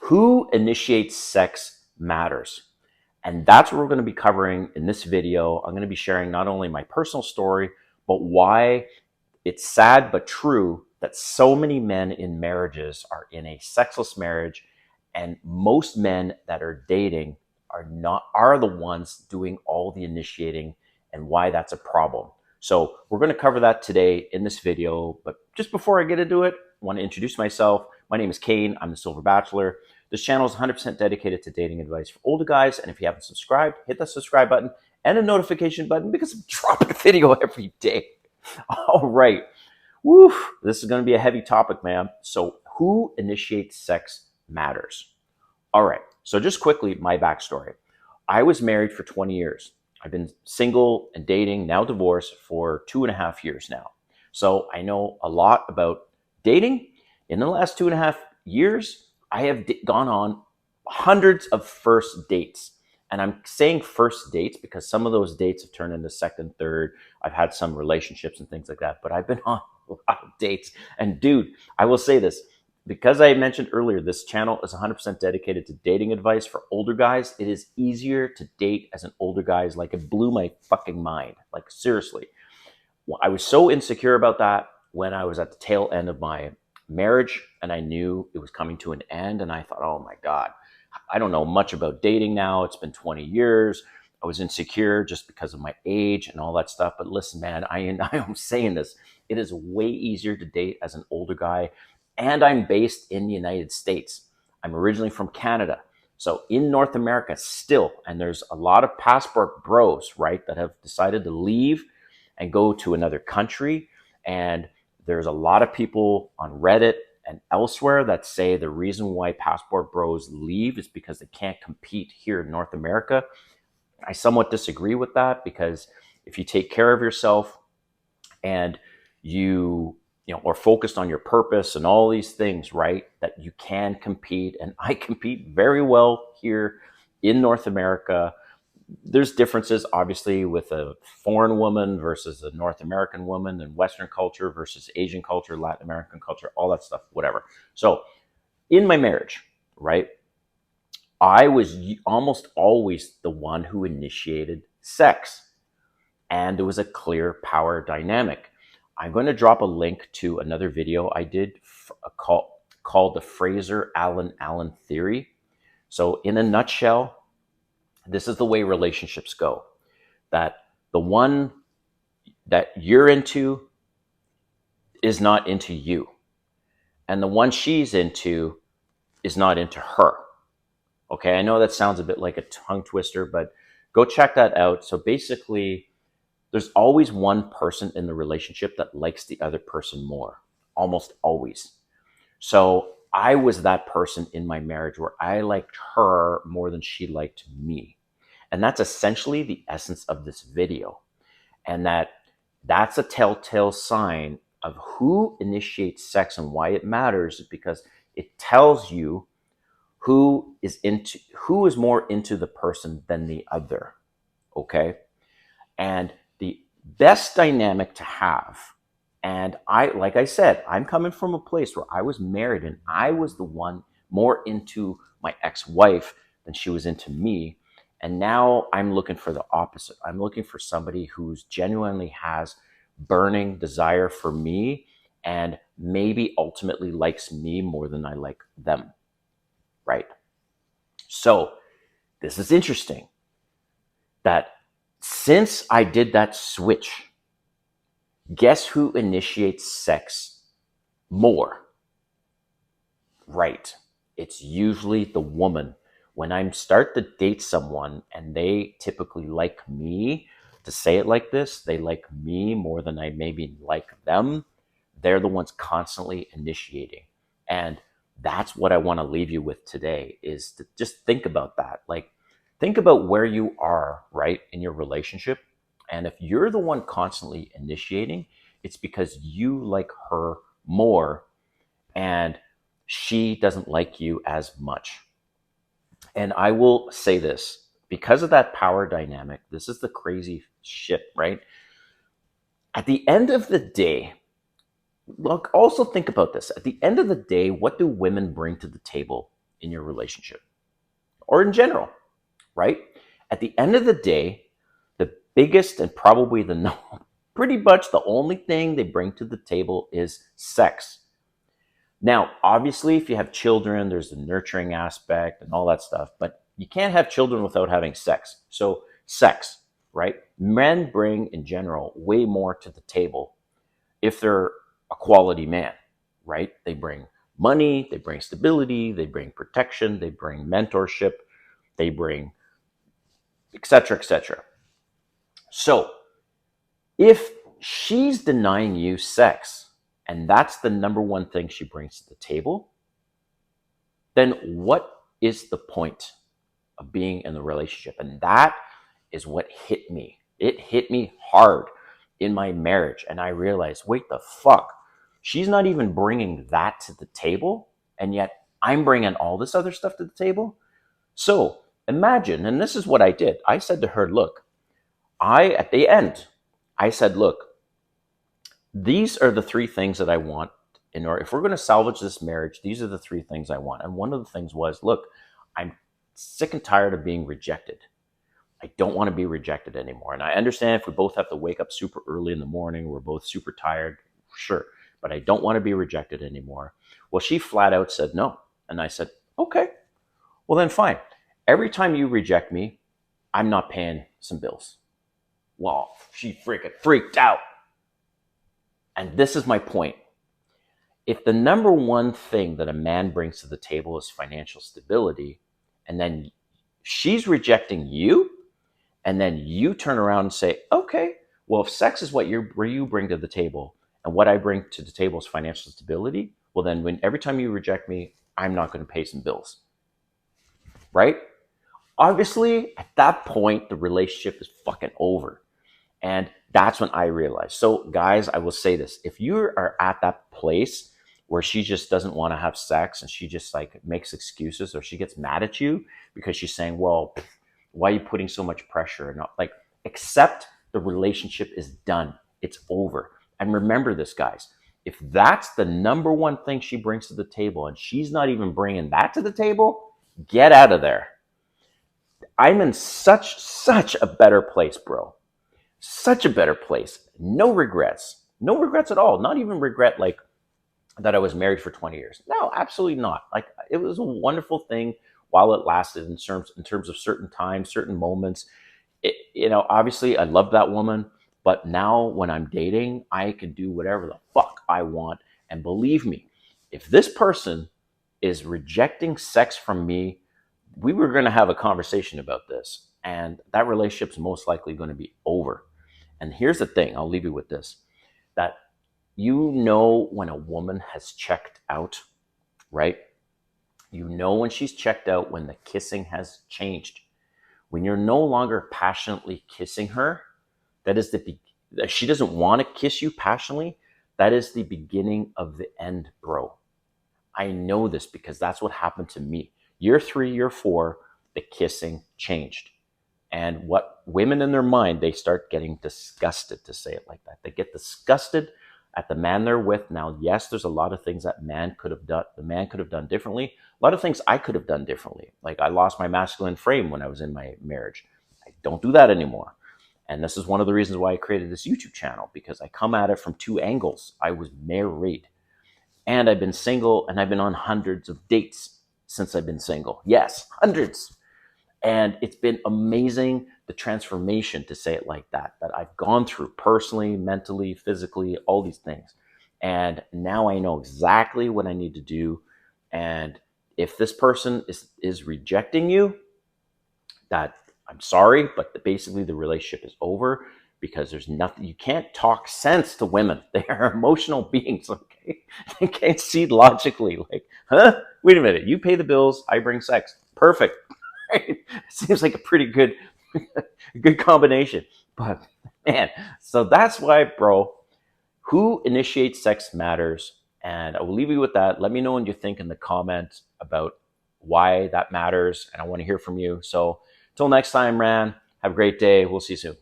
Who initiates sex matters. And that's what we're going to be covering in this video. I'm going to be sharing not only my personal story, but why it's sad but true that so many men in marriages are in a sexless marriage, and most men that are dating are the ones doing all the initiating, and why that's a problem. So we're going to cover that today in this video. But just before I get into it, I want to introduce myself. My name is Kane. I'm the Silver Bachelor. This channel is 100% dedicated to dating advice for older guys. And if you haven't subscribed, hit that subscribe button and a notification button, because I'm dropping a video every day. All right. Woo, this is going to be a heavy topic, man. So who initiates sex matters. All right. So just quickly, my backstory. I was married for 20 years. I've been single and dating, now divorced, for 2.5 years now. So I know a lot about dating. In the last 2.5 years, I have gone on hundreds of first dates. And I'm saying first dates because some of those dates have turned into second, third. I've had some relationships and things like that, but I've been on a lot of dates. And dude, I will say this, because I mentioned earlier, this channel is 100% dedicated to dating advice for older guys. It is easier to date as an older guy. It's like, it blew my fucking mind. Like, seriously. Well, I was so insecure about that when I was at the tail end of my marriage, and I knew it was coming to an end. And I thought, oh my God, I don't know much about dating now. It's been 20 years. I was insecure just because of my age and all that stuff. But listen, man, I am saying this. It is way easier to date as an older guy. And I'm based in the United States. I'm originally from Canada. So in North America still, and there's a lot of passport bros, right, that have decided to leave and go to another country. And there's a lot of people on Reddit and elsewhere that say the reason why passport bros leave is because they can't compete here in North America. I somewhat disagree with that, because if you take care of yourself and you are focused on your purpose and all these things, right, that you can compete. And I compete very well here in North America. There's differences, obviously, with a foreign woman versus a North American woman, and Western culture versus Asian culture, Latin American culture, all that stuff, whatever. So in my marriage, right, I was almost always the one who initiated sex. And there was a clear power dynamic. I'm going to drop a link to another video I did called the Fraser-Allen theory. So in a nutshell, this is the way relationships go. That the one that you're into is not into you. And the one she's into is not into her. Okay, I know that sounds a bit like a tongue twister, but go check that out. So basically, there's always one person in the relationship that likes the other person more, almost always. So I was that person in my marriage where I liked her more than she liked me. And that's essentially the essence of this video. And that's a telltale sign of who initiates sex and why it matters, is because it tells you who is more into the person than the other. Okay? And the best dynamic to have, and like I said, I'm coming from a place where I was married and I was the one more into my ex-wife than she was into me. And now I'm looking for the opposite. I'm looking for somebody who's genuinely has burning desire for me, and maybe ultimately likes me more than I like them. Right? So this is interesting that since I did that switch, guess who initiates sex more? Right. It's usually the woman. When I start to date someone and they typically like me, to say it like this, they like me more than I maybe like them, they're the ones constantly initiating. And that's what I want to leave you with today, is to just think about that. Like, think about where you are, right, in your relationship. And if you're the one constantly initiating, it's because you like her more and she doesn't like you as much. And I will say this, because of that power dynamic, this is the crazy shit, right? At the end of the day, look, also think about this. At the end of the day, what do women bring to the table in your relationship or in general, right? At the end of the day, the biggest and probably pretty much the only thing they bring to the table is sex. Now, obviously, if you have children, there's the nurturing aspect and all that stuff, but you can't have children without having sex. So, sex, right? Men bring, in general, way more to the table if they're a quality man, right? They bring money, they bring stability, they bring protection, they bring mentorship, they bring etc., etc. So, if she's denying you sex, and that's the number one thing she brings to the table, then what is the point of being in the relationship? And that is what hit me. It hit me hard in my marriage. And I realized, wait the fuck, she's not even bringing that to the table. And yet I'm bringing all this other stuff to the table. So imagine, and this is what I did. I said to her, look, at the end, I said, look, these are the three things that I want in order. If we're going to salvage this marriage, these are the three things I want. And one of the things was, look, I'm sick and tired of being rejected. I don't want to be rejected anymore. And I understand if we both have to wake up super early in the morning, we're both super tired, sure, but I don't want to be rejected anymore. Well, she flat out said no. And I said, okay, well then fine. Every time you reject me, I'm not paying some bills. Well, she freaking freaked out. And this is my point. If the number one thing that a man brings to the table is financial stability, and then she's rejecting you, and then you turn around and say, okay, well, if sex is what you bring to the table, and what I bring to the table is financial stability, well, then every time you reject me, I'm not going to pay some bills, right? Obviously, at that point, the relationship is fucking over. And that's when I realized. So guys, I will say this. If you are at that place where she just doesn't want to have sex and she just like makes excuses, or she gets mad at you because she's saying, well, why are you putting so much pressure? And like, accept the relationship is done. It's over. And remember this, guys. If that's the number one thing she brings to the table and she's not even bringing that to the table, get out of there. I'm in such a better place, bro. Such a better place. No regrets. No regrets at all. Not even regret like that I was married for 20 years. No, absolutely not. Like, it was a wonderful thing while it lasted in terms of certain times, certain moments. Obviously I love that woman, but now when I'm dating, I can do whatever the fuck I want. And believe me, if this person is rejecting sex from me, we were going to have a conversation about this, and that relationship's most likely going to be over. And here's the thing, I'll leave you with this, that you know when a woman has checked out, right? You know when she's checked out, when the kissing has changed. When you're no longer passionately kissing her, that she doesn't want to kiss you passionately, that is the beginning of the end, bro. I know this because that's what happened to me. Year 3, year 4, the kissing changed. And what women in their mind, they start getting disgusted, to say it like that. They get disgusted at the man they're with. Now, yes, there's a lot of things that the man could have done differently. A lot of things I could have done differently. Like, I lost my masculine frame when I was in my marriage. I don't do that anymore. And this is one of the reasons why I created this YouTube channel, because I come at it from 2 angles. I was married, and I've been single, and I've been on hundreds of dates since I've been single. Yes, hundreds. And it's been amazing, the transformation, to say it like that I've gone through personally, mentally, physically, all these things. And now I know exactly what I need to do. And if this person is rejecting you, that I'm sorry, but basically the relationship is over, because there's nothing, you can't talk sense to women. They are emotional beings, okay? They can't see logically, like, huh? Wait a minute, you pay the bills, I bring sex. Perfect. It seems like a pretty good combination. But man, so that's why, bro, who initiates sex matters. And I will leave you with that. Let me know what you think in the comments about why that matters. And I want to hear from you. So until next time, Ran, have a great day. We'll see you soon.